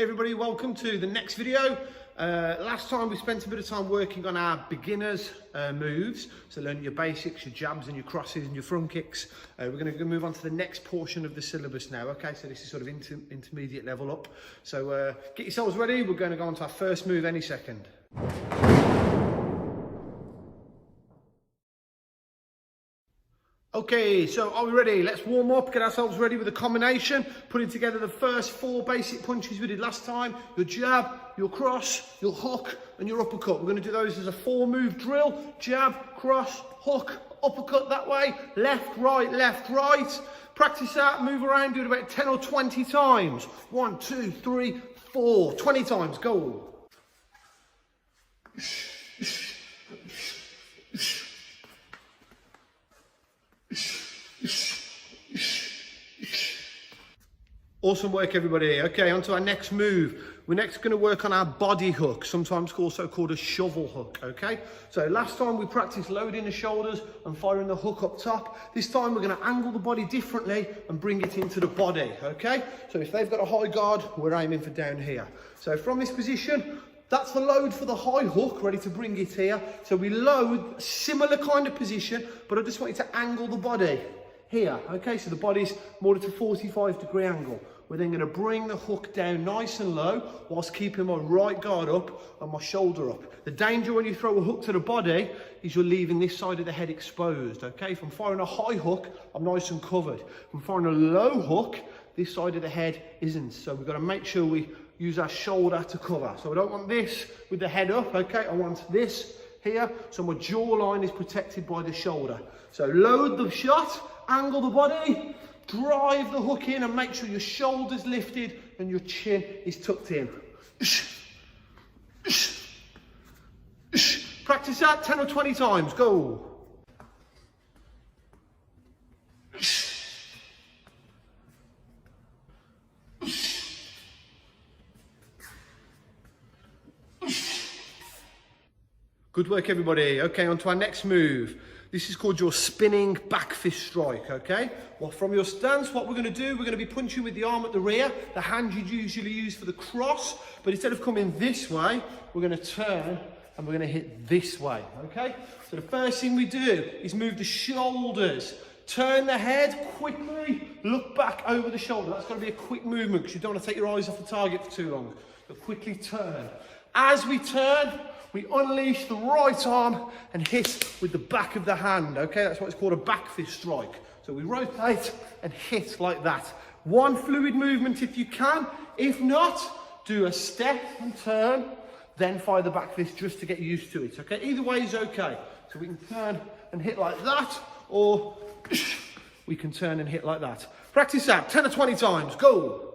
Hey everybody, welcome to the next video. Last time we spent a bit of time working on our beginners moves, so learning your basics, your jabs and your crosses and your front kicks. We're going to move on to the next portion of the syllabus now, okay? So this is sort of intermediate level up. So get yourselves ready, we're going to go on to our first move any second. Okay, so are we ready? Let's warm up, get ourselves ready with a combination, putting together the first 4 basic punches we did last time. Your jab, your cross, your hook, and your uppercut. We're going to do those as a 4-move drill. Jab, cross, hook, uppercut that way. Left, right, left, right. Practice that, move around, do it about 10 or 20 times. 1, 2, 3, 4. 20 times, go. Awesome work everybody. Okay, on to our next move. We're next going to work on our body hook, sometimes also called a shovel hook, okay? So last time we practiced loading the shoulders and firing the hook up top. This time we're going to angle the body differently and bring it into the body, okay? So if they've got a high guard, we're aiming for down here. So from this position, that's the load for the high hook, ready to bring it here. So we load, similar kind of position, but I just want you to angle the body here, okay? So the body's more at a 45-degree angle. We're then going to bring the hook down nice and low whilst keeping my right guard up and my shoulder up. The danger when you throw a hook to the body is you're leaving this side of the head exposed, okay? If I'm firing a high hook, I'm nice and covered. If I'm firing a low hook, this side of the head isn't. So we've got to make sure we use our shoulder to cover. So I don't want this with the head up, okay? I want this here, so my jawline is protected by the shoulder. So load the shot, angle the body, drive the hook in and make sure your shoulder's lifted and your chin is tucked in. Practice that 10 or 20 times, go. Good work everybody. Okay, on to our next move. This is called your spinning back fist strike, okay? Well, from your stance, what we're going to do, we're going to be punching with the arm at the rear, the hand you'd usually use for the cross, but instead of coming this way, we're going to turn and we're going to hit this way, okay? So the first thing we do is move the shoulders, turn the head quickly, look back over the shoulder. That's got to be a quick movement because you don't want to take your eyes off the target for too long. So quickly turn. As we turn, we unleash the right arm and hit with the back of the hand, okay? That's what's called a back fist strike. So we rotate and hit like that. One fluid movement if you can. If not, do a step and turn, then fire the back fist just to get used to it, okay? Either way is okay. So we can turn and hit like that, or we can turn and hit like that. Practice that 10 or 20 times, go.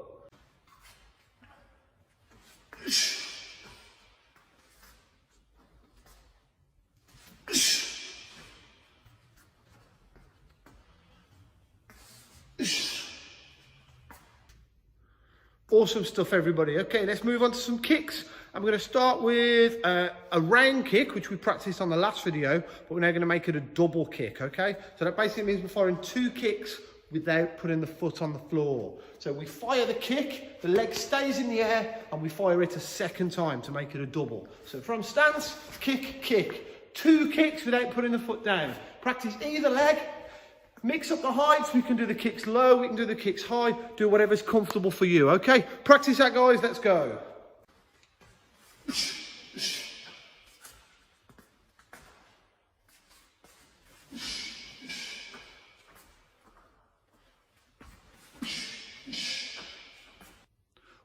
Awesome stuff everybody. Okay, let's move on to some kicks. I'm going to start with a round kick, which we practiced on the last video, but we're now going to make it a double kick, okay? So that basically means we're firing 2 kicks without putting the foot on the floor. So we fire the kick, the leg stays in the air, and we fire it a second time to make it a double. So from stance, kick, kick. 2 kicks without putting the foot down. Practice either leg. Mix up the heights, we can do the kicks low, we can do the kicks high, do whatever's comfortable for you, okay? Practice that guys, let's go.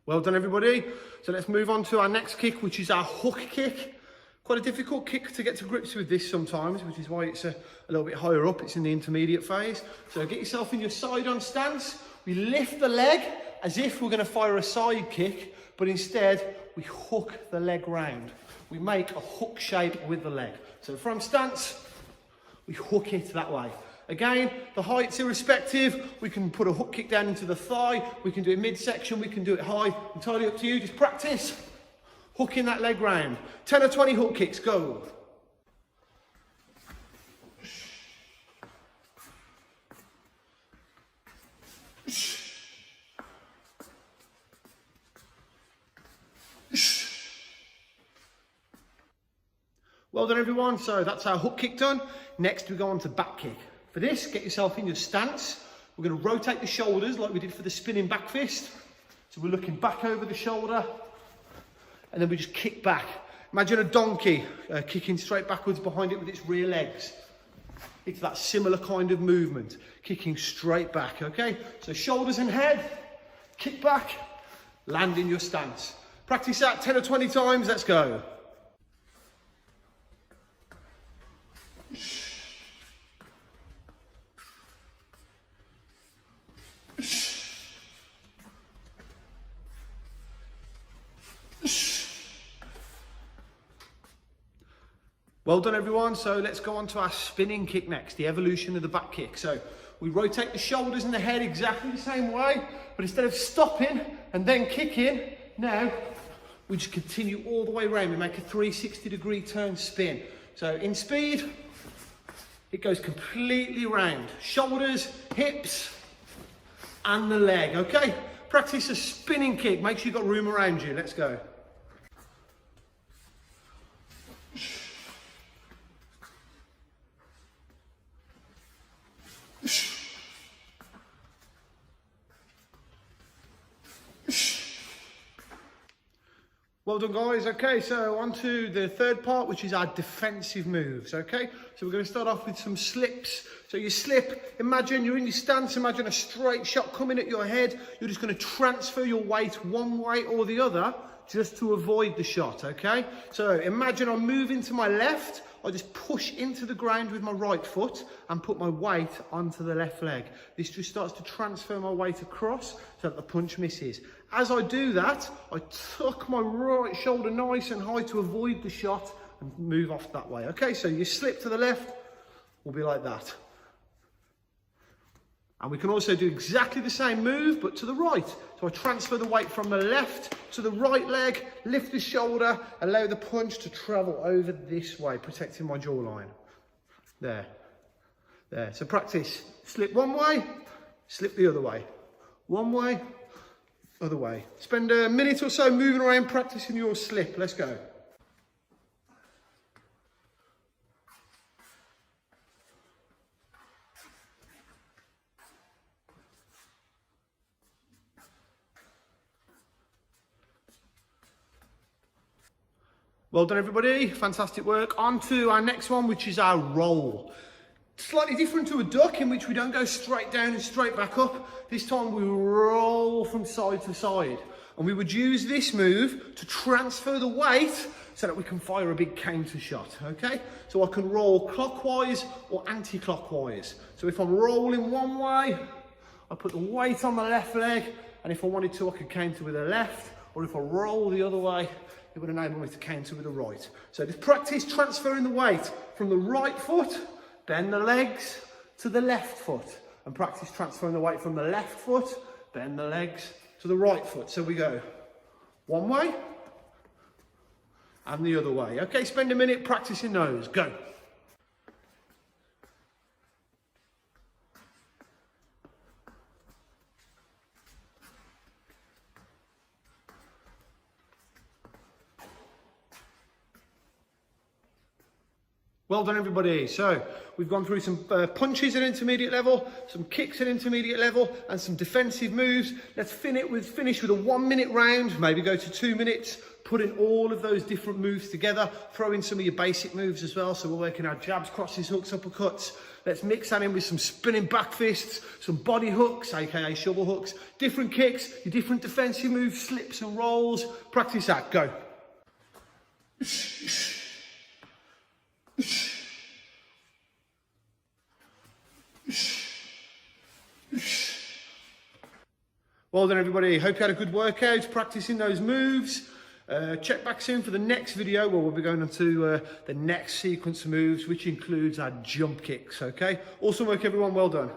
Well done everybody. So let's move on to our next kick, which is our hook kick. Quite a difficult kick to get to grips with this sometimes, which is why it's a little bit higher up. It's in the intermediate phase. So get yourself in your side on stance. We lift the leg as if we're going to fire a side kick, but instead we hook the leg round. We make a hook shape with the leg. So from stance, we hook it that way. Again, the height's irrespective. We can put a hook kick down into the thigh. We can do it midsection. We can do it high. Entirely up to you. Just practice hooking that leg round. 10 or 20 hook kicks, go. Well done everyone, so that's our hook kick done. Next we go on to back kick. For this, get yourself in your stance. We're going to rotate the shoulders like we did for the spinning back fist. So we're looking back over the shoulder, and then we just kick back. Imagine a donkey kicking straight backwards behind it with its rear legs. It's that similar kind of movement, kicking straight back, okay? So shoulders and head, kick back, land in your stance. Practice that 10 or 20 times, let's go. Well done everyone, so let's go on to our spinning kick next, the evolution of the back kick. So we rotate the shoulders and the head exactly the same way, but instead of stopping and then kicking, now we just continue all the way around. We make a 360-degree turn spin. So in speed, it goes completely round. Shoulders, hips, and the leg, okay? Practice a spinning kick, make sure you've got room around you. Let's go. Well done guys, okay, so on to the third part, which is our defensive moves, okay? So we're going to start off with some slips. So you slip, imagine you're in your stance, imagine a straight shot coming at your head. You're just going to transfer your weight one way or the other just to avoid the shot, okay? So imagine I'm moving to my left, I just push into the ground with my right foot and put my weight onto the left leg. This just starts to transfer my weight across so that the punch misses. As I do that, I tuck my right shoulder nice and high to avoid the shot and move off that way. Okay, so you slip to the left, will be like that. And we can also do exactly the same move, but to the right. So I transfer the weight from the left to the right leg, lift the shoulder, allow the punch to travel over this way, protecting my jawline. There. There. So practice. Slip one way, slip the other way. One way, other way. Spend a minute or so moving around practicing your slip. Let's go. Well done everybody, fantastic work. On to our next one, which is our roll. Slightly different to a duck, in which we don't go straight down and straight back up. This time we roll from side to side. And we would use this move to transfer the weight so that we can fire a big counter shot, okay? So I can roll clockwise or anti-clockwise. So if I'm rolling one way, I put the weight on the left leg, and if I wanted to, I could counter with the left, or if I roll the other way, it would enable me to counter with the right. So just practice transferring the weight from the right foot, bend the legs to the left foot, and practice transferring the weight from the left foot, bend the legs to the right foot. So we go one way and the other way. Okay, spend a minute practicing those. Go. Well done everybody. So we've gone through some punches at intermediate level, some kicks at intermediate level, and some defensive moves. Let's finish with a 1 minute round, maybe go to 2 minutes, put in all of those different moves together, throw in some of your basic moves as well. So we're working our jabs, crosses, hooks, uppercuts. Let's mix that in with some spinning back fists, some body hooks, aka shovel hooks, different kicks, your different defensive moves, slips and rolls. Practice that, go. Well done everybody, hope you had a good workout practicing those moves. Check back soon for the next video where we'll be going on to the next sequence of moves, which includes our jump kicks, okay? Awesome work everyone, well done.